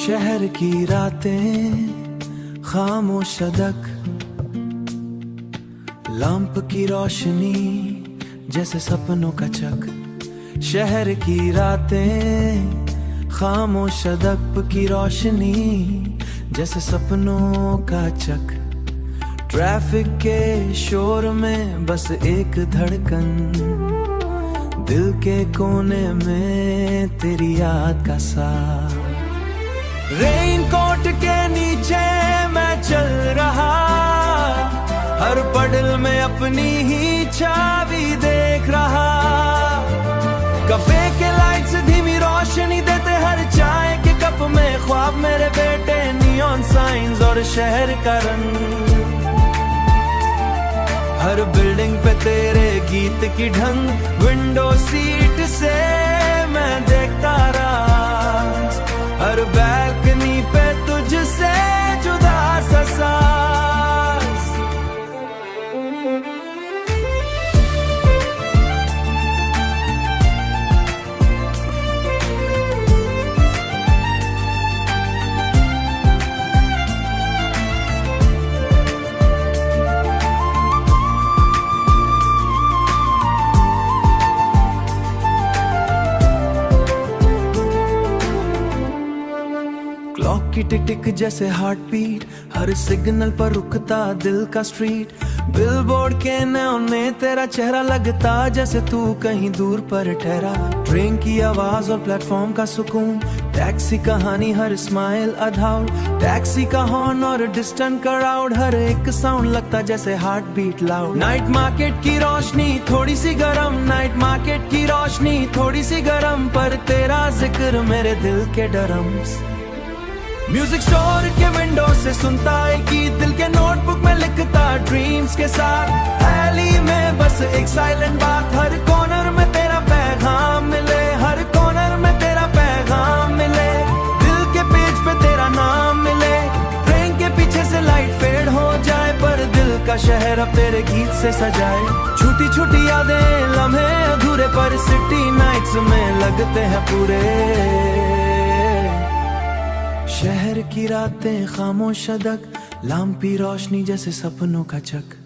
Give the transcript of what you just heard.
शहर की रातें खामोश अदक, लैंप की रोशनी जैसे सपनों का चक। शहर की रातें खामोश अदक की रोशनी जैसे सपनों का चक। ट्रैफिक के शोर में बस एक धड़कन, दिल के कोने में तेरी याद का साथ। रेनकोट के नीचे मैं चल रहा, हर पडल में अपनी ही छवि देख रहा। कफे के लाइट्स धीमी रोशनी देते हर चाय के कप में, ख्वाब मेरे बेटे नियॉन साइंस और शहर का रंग। हर बिल्डिंग पे तेरे गीत की ढंग, विंडो सीट से मैं देखता रहा। हर बैल्कनी पे तुझसे जुदा सा सांस। क्लॉक की टिक टिक जैसे हार्ट बीट, हर सिग्नल पर रुकता दिल का स्ट्रीट। बिलबोर्ड के नेओन में तेरा चेहरा लगता जैसे तू कहीं दूर पर ठहरा। ट्रेन की आवाज और प्लेटफॉर्म का सुकून, टैक्सी कहानी हर स्माइल अधाउट। टैक्सी का हॉर्न और डिस्टेंट क्राउड, हर एक साउंड लगता जैसे heart beat loud. Night market की रोशनी थोड़ी सी गरम, नाइट मार्केट की रोशनी थोड़ी सी गरम, पर तेरा जिक्र मेरे दिल के डरम्स। म्यूजिक स्टोर के विंडो से सुनता है गीत, दिल के नोटबुक में लिखता ड्रीम्स के साथ। एली में बस एक साइलेंट बात, हर कॉर्नर में तेरा पैगाम मिले, हर कॉर्नर में तेरा पैगाम मिले। दिल के पेज पे तेरा नाम मिले, ट्रेन के पीछे से लाइट फेड हो जाए, पर दिल का शहर अब तेरे गीत से सजाए। छोटी छोटी यादें लम्हे अधूरे, पर सिटी नाइट्स में लगते हैं पूरे। शहर की रातें खामोश अदक, लैंप की रोशनी जैसे सपनों का चक।